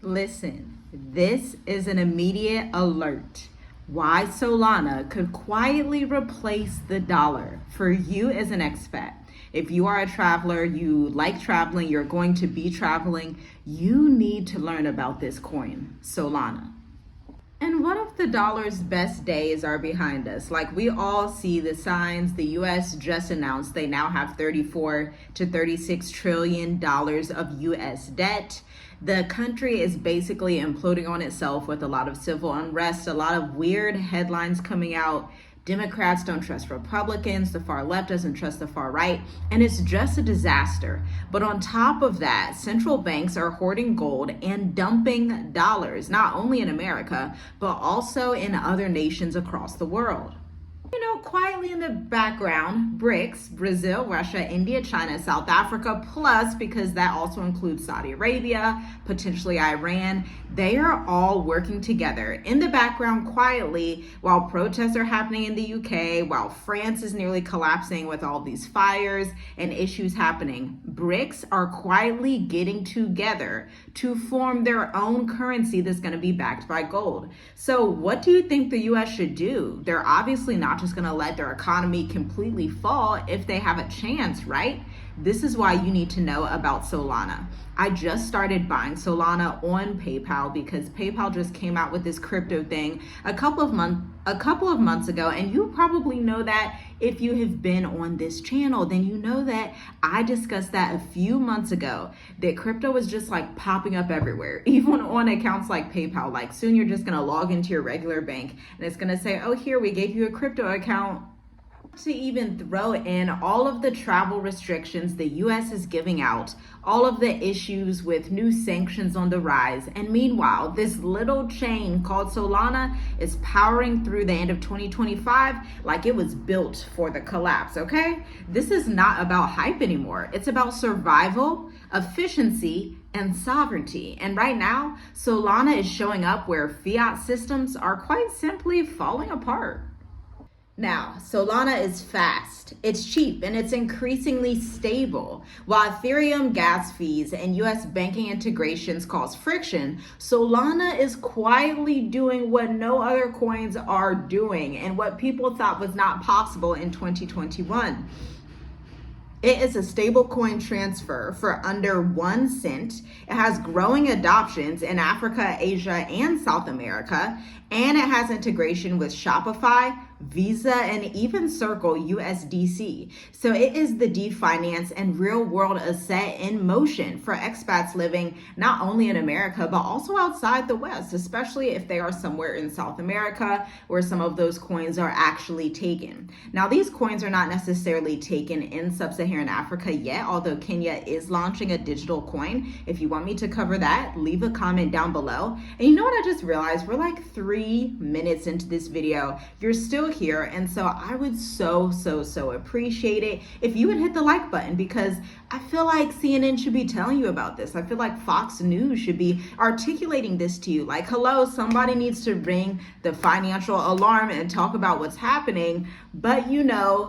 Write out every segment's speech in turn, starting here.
Listen, this is an immediate alert. Why Solana could quietly replace the dollar for you as an expat. If you are a traveler, you like traveling, you're going to be traveling, you need to learn about this coin, Solana. And what if the dollar's best days are behind us? Like, we all see the signs. The US just announced they now have 34 to 36 trillion dollars of US debt. The country is basically imploding on itself with a lot of civil unrest, a lot of weird headlines coming out. Democrats don't trust Republicans, the far left doesn't trust the far right, and it's just a disaster. But on top of that, central banks are hoarding gold and dumping dollars, not only in America, but also in other nations across the world. Quietly in the background, BRICS, Brazil, Russia, India, China, South Africa, plus, because that also includes Saudi Arabia, potentially Iran, they are all working together in the background quietly while protests are happening in the UK, while France is nearly collapsing with all these fires and issues happening. BRICS are quietly getting together to form their own currency that's going to be backed by gold. So what do you think the US should do? They're obviously not just going to let their economy completely fall if they have a chance, right? This is why you need to know about Solana. I just started buying Solana on PayPal because PayPal just came out with this crypto thing a couple of months ago, and you probably know that if you have been on this channel, then you know that I discussed that a few months ago, that crypto was just like popping up everywhere, even on accounts like PayPal. Like, soon you're just gonna log into your regular bank and it's gonna say, oh, here, we gave you a crypto account. To even throw in all of the travel restrictions the US is giving out, all of the issues with new sanctions on the rise, and meanwhile, this little chain called Solana is powering through the end of 2025 like it was built for the collapse, okay? This is not about hype anymore. It's about survival, efficiency, and sovereignty. And right now, Solana is showing up where fiat systems are quite simply falling apart. Now, Solana is fast, it's cheap, and it's increasingly stable. While Ethereum gas fees and US banking integrations cause friction, Solana is quietly doing what no other coins are doing and what people thought was not possible in 2021. It is a stablecoin transfer for under 1 cent. It has growing adoptions in Africa, Asia, and South America, and it has integration with Shopify, Visa, and even Circle USDC. So it is the definance and real world asset in motion for expats living not only in America, but also outside the West, especially if they are somewhere in South America where some of those coins are actually taken. Now, these coins are not necessarily taken in sub-Saharan Africa yet, although Kenya is launching a digital coin. If you want me to cover that, leave a comment down below. And you know what I just realized? We're like 3 minutes into this video. You're still here, and so I would so appreciate it if you would hit the like button, because I feel like CNN should be telling you about this. I feel like Fox News should be articulating this to you. Like, hello, somebody needs to ring the financial alarm and talk about what's happening. But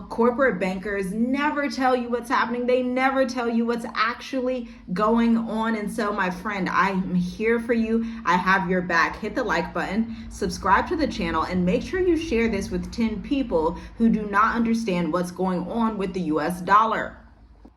corporate bankers never tell you what's happening. They never tell you what's actually going on. And so, my friend, I'm here for you. I have your back. Hit the like button, subscribe to the channel, and make sure you share this with 10 people who do not understand what's going on with the US dollar.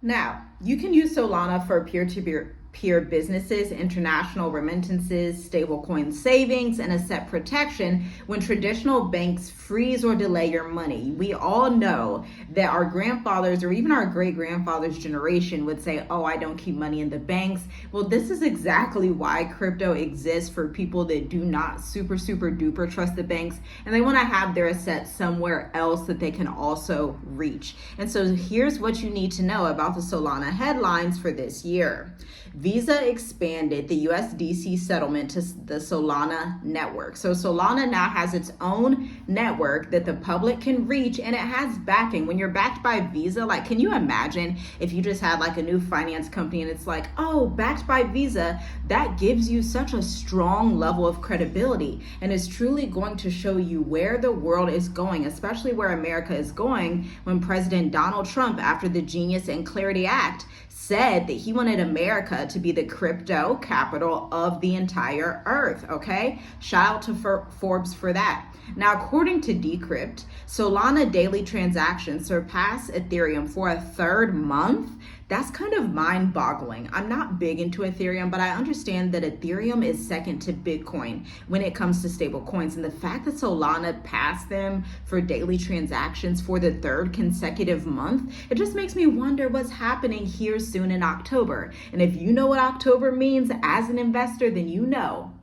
Now, you can use Solana for peer-to-peer businesses, international remittances, stablecoin savings, and asset protection when traditional banks freeze or delay your money. We all know that our grandfathers or even our great-grandfathers' generation would say, oh, I don't keep money in the banks. Well, this is exactly why crypto exists, for people that do not super duper trust the banks, and they want to have their assets somewhere else that they can also reach. And so here's what you need to know about the Solana headlines for this year. Visa expanded the USDC settlement to the Solana network. So Solana now has its own network that the public can reach, and it has backing. When you're backed by Visa, like, can you imagine if you just had like a new finance company and it's like, oh, backed by Visa? That gives you such a strong level of credibility, and is truly going to show you where the world is going, especially where America is going, when President Donald Trump, after the Genius and Clarity Act, said that he wanted America to be the crypto capital of the entire earth, okay? Shout out to Forbes for that. Now, according to Decrypt, Solana daily transactions surpassed Ethereum for a third month. That's kind of mind-boggling. I'm not big into Ethereum, but I understand that Ethereum is second to Bitcoin when it comes to stable coins. And the fact that Solana passed them for daily transactions for the third consecutive month, it just makes me wonder what's happening here soon in October. And if you know what October means as an investor, then you know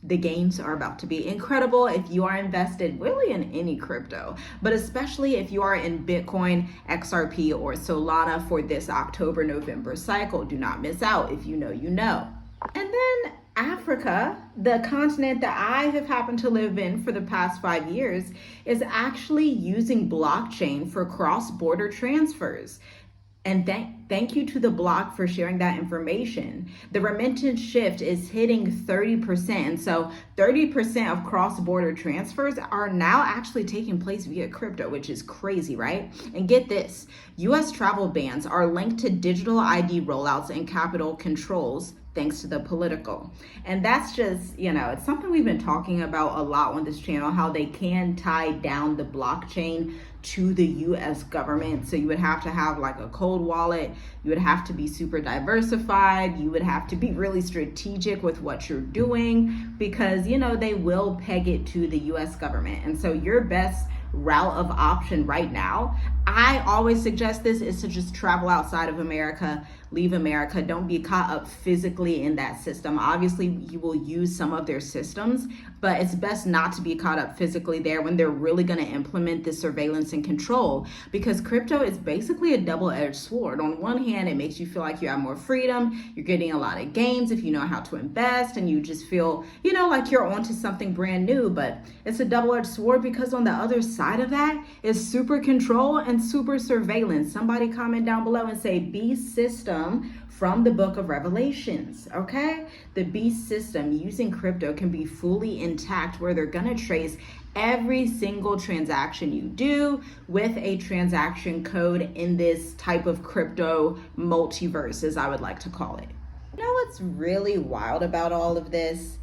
the gains are about to be incredible if you are invested really in any crypto, but especially if you are in Bitcoin, XRP, or Solana for this October-November cycle. Do not miss out. If you know, you know. And then Africa, the continent that I have happened to live in for the past 5 years, is actually using blockchain for cross-border transfers. And thank you to the block for sharing that information. The remittance shift is hitting 30%. And so 30% of cross-border transfers are now actually taking place via crypto, which is crazy, right? And get this, US travel bans are linked to digital ID rollouts and capital controls thanks to the political. And that's just, it's something we've been talking about a lot on this channel, how they can tie down the blockchain to the US government. So you would have to have like a cold wallet, you would have to be super diversified, you would have to be really strategic with what you're doing because, they will peg it to the US government. And so your best route of option right now, I always suggest this, is to just travel outside of America, leave America. Don't be caught up physically in that system. Obviously, you will use some of their systems, but it's best not to be caught up physically there when they're really going to implement the surveillance and control, because crypto is basically a double-edged sword. On one hand, it makes you feel like you have more freedom, you're getting a lot of gains if you know how to invest, and you just feel, like you're onto something brand new, but it's a double-edged sword because on the other side of that is super control and super surveillance. Somebody comment down below and say beast system from the book of Revelations, okay? The beast system using crypto can be fully intact where they're gonna trace every single transaction you do with a transaction code in this type of crypto multiverse, as I would like to call it. You know what's really wild about all of this?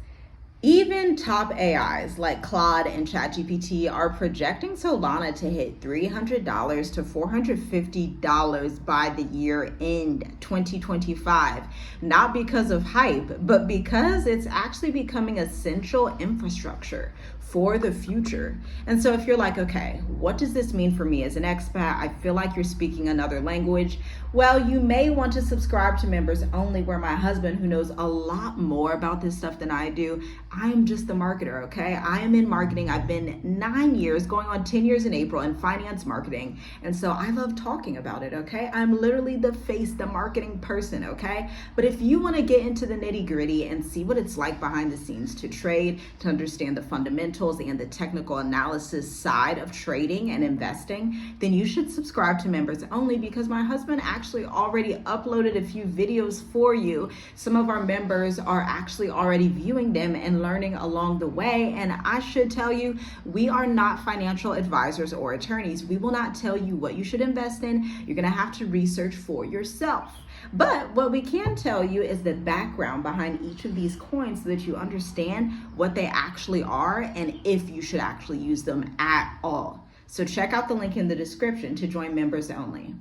Even top AIs like Claude and ChatGPT are projecting Solana to hit $300 to $450 by the year end 2025. Not because of hype, but because it's actually becoming essential infrastructure for the future. And so if you're like, okay, what does this mean for me as an expat? I feel like you're speaking another language. Well, you may want to subscribe to members only, where my husband, who knows a lot more about this stuff than I do, I am just the marketer, okay? I am in marketing. I've been 9 years, going on 10 years in April, in finance marketing. And so I love talking about it, okay? I'm literally the face, the marketing person, okay? But if you want to get into the nitty gritty and see what it's like behind the scenes to trade, to understand the fundamentals and the technical analysis side of trading and investing, then you should subscribe to members only, because my husband actually already uploaded a few videos for you. Some of our members are actually already viewing them and learning along the way. And I should tell you, we are not financial advisors or attorneys. We will not tell you what you should invest in. You're going to have to research for yourself. But what we can tell you is the background behind each of these coins so that you understand what they actually are and if you should actually use them at all. So check out the link in the description to join members only.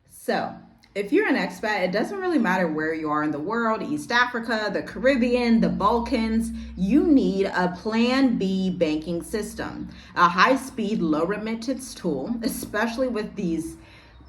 So if you're an expat, it doesn't really matter where you are in the world, East Africa, the Caribbean, the Balkans, you need a Plan B banking system, a high-speed, low remittance tool, especially with these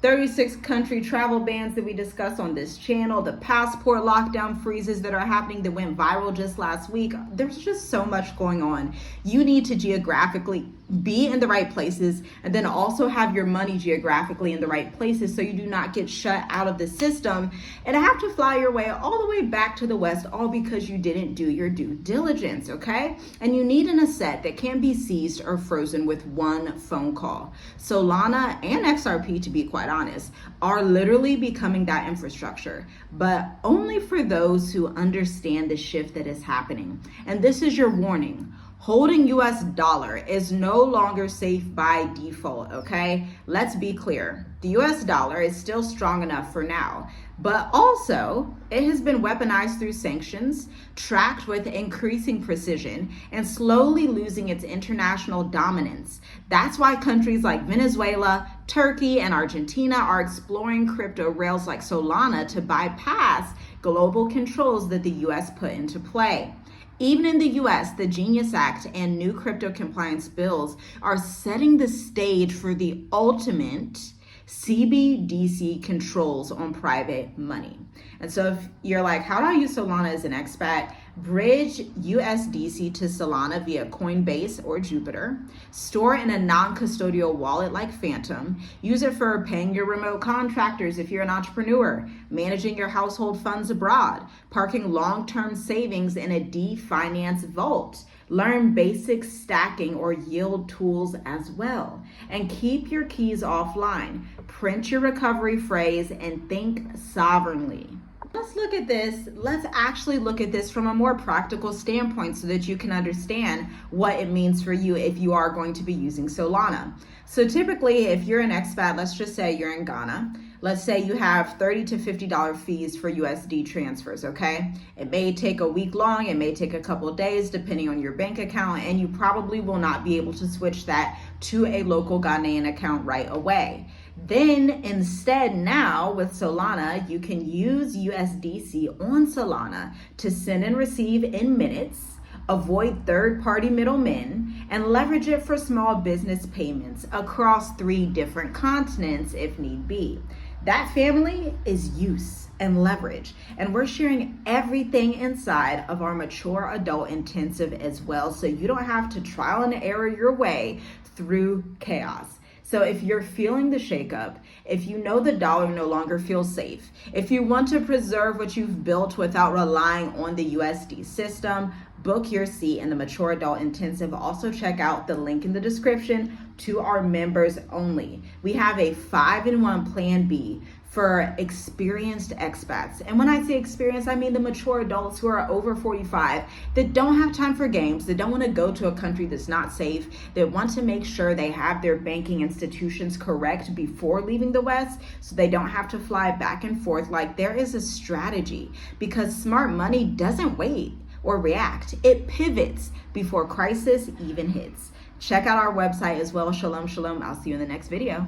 36 country travel bans that we discuss on this channel, the passport lockdown freezes that are happening that went viral just last week. There's just so much going on. You need to geographically be in the right places, and then also have your money geographically in the right places so you do not get shut out of the system and have to fly your way all the way back to the West, all because you didn't do your due diligence, okay? And you need an asset that can be seized or frozen with one phone call. Solana and XRP, to be quite honest, are literally becoming that infrastructure, but only for those who understand the shift that is happening. And this is your warning. Holding US dollar is no longer safe by default, okay? Let's be clear. The US dollar is still strong enough for now, but also it has been weaponized through sanctions, tracked with increasing precision, and slowly losing its international dominance. That's why countries like Venezuela, Turkey, and Argentina are exploring crypto rails like Solana to bypass global controls that the US put into play. Even in the US, the Genius Act and new crypto compliance bills are setting the stage for the ultimate CBDC controls on private money. And so if you're like, how do I use Solana as an expat? Bridge USDC to Solana via Coinbase or Jupiter. Store in a non-custodial wallet like Phantom. Use it for paying your remote contractors if you're an entrepreneur, managing your household funds abroad, parking long-term savings in a D-Finance vault. Learn basic stacking or yield tools as well. And keep your keys offline. Print your recovery phrase and think sovereignly. Let's look at this. Let's actually look at this from a more practical standpoint so that you can understand what it means for you if you are going to be using Solana. So typically, if you're an expat, let's just say you're in Ghana. Let's say you have $30 to $50 fees for USD transfers, okay? It may take a week long, it may take a couple of days depending on your bank account, and you probably will not be able to switch that to a local Ghanaian account right away. Then instead now with Solana, you can use USDC on Solana to send and receive in minutes, avoid third-party middlemen, and leverage it for small business payments across 3 different continents if need be. That family is use and leverage, and we're sharing everything inside of our mature adult intensive as well, so you don't have to trial and error your way through chaos. So if you're feeling the shakeup, if you know the dollar no longer feels safe, if you want to preserve what you've built without relying on the USD system, book your seat in the Mature Adult Intensive. Also check out the link in the description to our members only. We have a 5-in-1 plan B for experienced expats. And when I say experienced, I mean the mature adults who are over 45 that don't have time for games, that don't want to go to a country that's not safe, that want to make sure they have their banking institutions correct before leaving the West so they don't have to fly back and forth. Like, there is a strategy because smart money doesn't wait or react. It pivots before crisis even hits. Check out our website as well. Shalom, shalom. I'll see you in the next video.